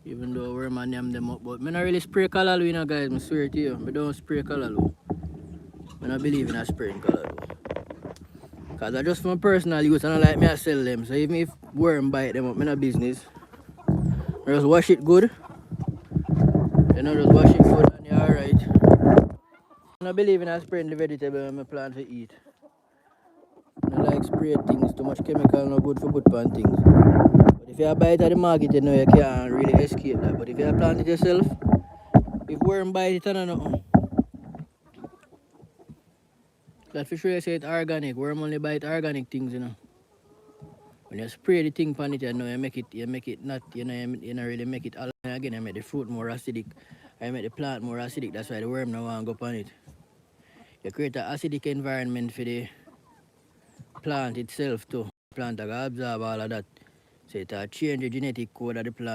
Even though worm and name them up, but I not really spray Callaloo, you know, guys. I swear to you, I don't spray Callaloo. I don't believe in a spraying Callaloo. Cause I just for my personal use, and I like me I sell them. So even if worm bite them up, I no business. I just wash it good. You know, just wash it good and you're alright. I don't believe in a spraying the vegetable when I plant to eat. I don't like spray things, too much chemical no good for put on things. But if you buy it at the market, you know you can't really escape that. But if you plant it yourself, if worm bite it, I don't know. That for sure you say it's organic. Worm only bite organic things, you know. When you spray the thing on it, you know, you make it not, you know really make it all again, you make the fruit more acidic. You make the plant more acidic, that's why the worm no want to go on it. You create an acidic environment for the plant itself too. The plant will absorb all of that. So it change the genetic code of the plant.